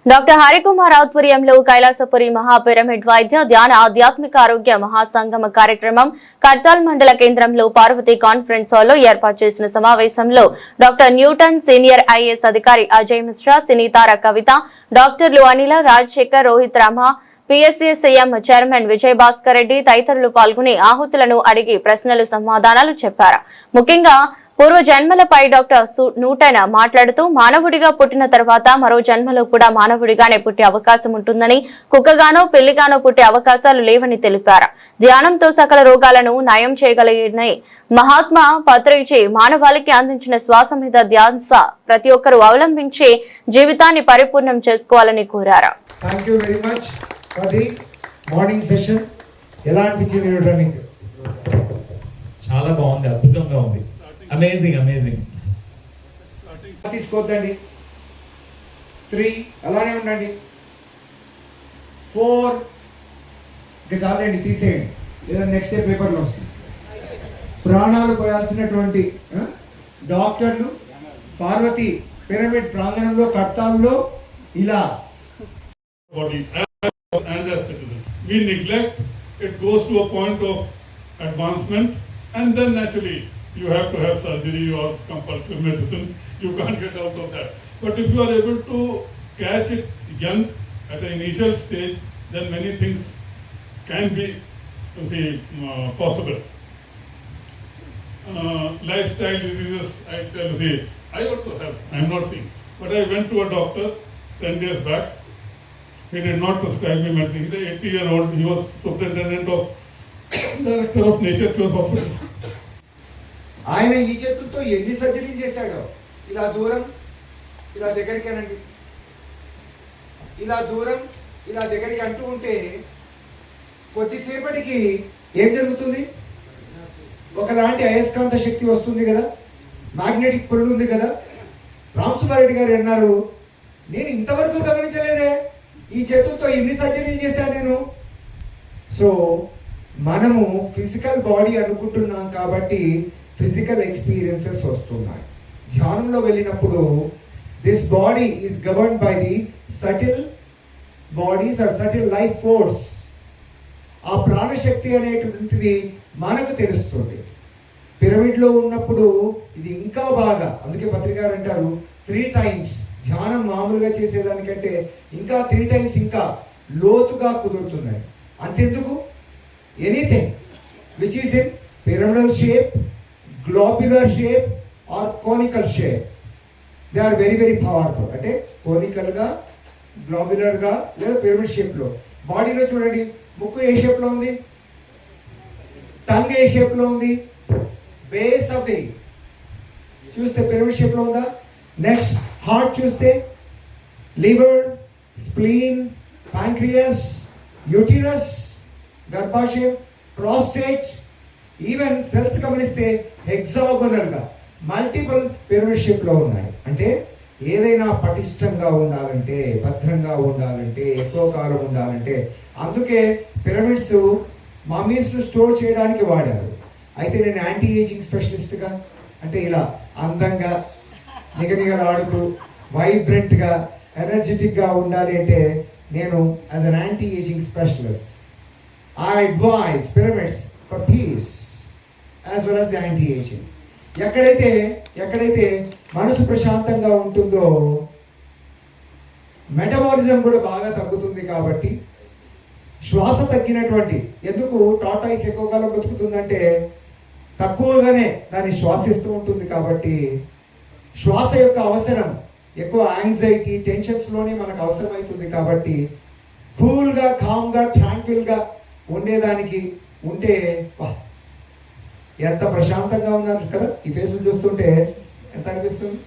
Doctor Harikumar ఆధ్వర్యంలో కైలాసపురి మహాపిరమిడ్ వైద్య ధ్యాన ఆధ్యాత్మిక ఆరోగ్య మహాసంగమ కార్యక్రమం కర్తాల్ మండల కేంద్రంలో పార్వతి కాన్ఫరెన్స్ హాల్లో ఏర్పాటు చేసిన సమావేశంలో డాక్టర్ న్యూటన్ సీనియర్ ఐఏఎస్ అధికారి అజయ్ మిశ్రా, సినీతార కవిత, డాక్టర్లు అనిల, రాజశేఖర్, రోహిత్ రామ, పిఎస్సిఎం చైర్మన్ విజయ్ భాస్కర్ రెడ్డి తదితరులు పాల్గొని ఆహుతులను అడిగి ప్రశ్నలు సమాధానాలు చెప్పారు. ముఖ్యంగా పూర్వ జన్మలపై డాక్టర్ న్యూటన్ మాట్లాడుతూ మానవుడిగా పుట్టిన తర్వాత మరో జన్మలో కూడా మానవుడిగానే పుట్టే అవకాశం ఉంటుందని, కుక్కగానో పెళ్లిగానో పుట్టే అవకాశాలు లేవని తెలిపారు. ధ్యానంతో సకల రోగాలను నయం చేయగలిగిన మహాత్మా పత్రిజీ మానవాళికి అందించిన శ్వాస మీద ధ్యాస ప్రతి ఒక్కరూ అవలంబించి జీవితాన్ని పరిపూర్ణం చేసుకోవాలని కోరారు. చాలా బాగుంది, అద్భుతంగా ఉంది. అమేజింగ్. తీసుకోద్దండి. 3 అలానే ఉండండి. 4 ఇక చాలండి, తీసేయండి, లేదా నెక్స్ట్ డే పేపర్లో వస్తుంది. ప్రాణాలు పోయాల్సినటువంటి డాక్టర్లు పార్వతి పిరమిడ్ ప్రాంగణంలో కర్తాల్లో ఇలా we neglect, it goes to a point of advancement, and then naturally you have to have surgery or compulsory medicines. You can't get out of that. But if you are able to catch it young at an initial stage, then many things can be possible. Lifestyle diseases, I tell you, I also have, I am not sick, but I went to a doctor 10 days back. He did not prescribe me medicine. He is 80-year-old. He was superintendent of director of Nature Cure Hospital. ఆయన ఈ చేతులతో ఎన్ని సర్జరీలు చేశాడో. ఇలా దూరం, ఇలా దగ్గరికి అనండి, ఇలా దూరం, ఇలా దగ్గరికి అంటూ ఉంటే కొద్దిసేపటికి ఏం జరుగుతుంది? ఒకలాంటి అయస్కాంత శక్తి వస్తుంది కదా, మ్యాగ్నెటిక్ పుల్ ఉంది కదా. రామసుబ్బారెడ్డి గారు అన్నారు, నేను ఇంతవరకు గమనించలేదే, ఈ చేతులతో ఎన్ని సర్జరీలు చేశాను నేను. సో మనము ఫిజికల్ బాడీ అనుకుంటున్నాం కాబట్టి ఫిజికల్ ఎక్స్పీరియన్సెస్ వస్తున్నాయి. ధ్యానంలో వెళ్ళినప్పుడు this body is govern by the subtle bodies or subtle life force. ఆ ప్రాణశక్తి అనేటువంటిది మనకు తెలుస్తుంది. పిరమిడ్లో ఉన్నప్పుడు ఇది ఇంకా బాగా, అందుకే పత్రికారు అంటారు 3 times ధ్యానం మామూలుగా చేసేదానికంటే ఇంకా 3 times ఇంకా లోతుగా కుదురుతున్నాయి. అంతెందుకు, anything which is in pyramidal shape, globular shape or conical shape, they are very powerful. అంటే కోనికల్ గా, గ్లోబ్యులర్ గా, లేదా పిరమిడ్ షేప్ లో. బాడీలో చూడండి, ముక్కు ఏ షేప్ లో ఉంది, టంగ్ ఏ షేప్ లో ఉంది, బేస్ ఆఫ్ ది చూస్తే పిరమిడ్ షేప్ లో ఉందా. నెక్స్ట్ హార్ట్ చూస్తే లివర్, స్ప్లీన్, ప్యాంక్రియాస్, యూటిరస్, గర్భాశయం, ప్రాస్టేట్, ఈవెన్ సెల్స్ గమనిస్తే హెక్సాగోనల్ గా మల్టిపుల్ పిరమిడ్ షేప్ లో ఉన్నాయి. అంటే ఏదైనా పటిష్టంగా ఉండాలంటే, భద్రంగా ఉండాలంటే, ఎక్కువ కాలం ఉండాలంటే, అందుకే పిరమిడ్స్ మమ్మీస్ స్టోర్ చేయడానికి వాడారు. అయితే నేను యాంటీ ఏజింగ్ స్పెషలిస్ట్ గా, అంటే ఇలా అందంగా నిగనిగలాడుతూ వైబ్రెంట్ గా ఎనర్జెటిక్ గా ఉండాలి అంటే నేను as an anti ageing specialist I advise pyramids for peace as well as the anti ageing. ఎక్కడైతే మనసు ప్రశాంతంగా ఉంటుందో మెటబాలిజం కూడా బాగా తగ్గుతుంది. కాబట్టి శ్వాస తగ్గినటువంటి, ఎందుకు టాటాయిస్ ఎక్కువ కాలం బతుకుతుందంటే తక్కువగానే దాన్ని శ్వాసిస్తూ ఉంటుంది. కాబట్టి శ్వాస యొక్క అవసరం ఎక్కువ యాంగ్జైటీ, టెన్షన్స్లోనే మనకు అవసరం అవుతుంది. కాబట్టి కూల్గా, కామ్గా, ట్రాంక్విల్గా ఉండేదానికి ఉంటే ఎంత ప్రశాంతంగా ఉన్నారు కదా. ఈ ఫేసులు చూస్తుంటే ఎంత అనిపిస్తుంది.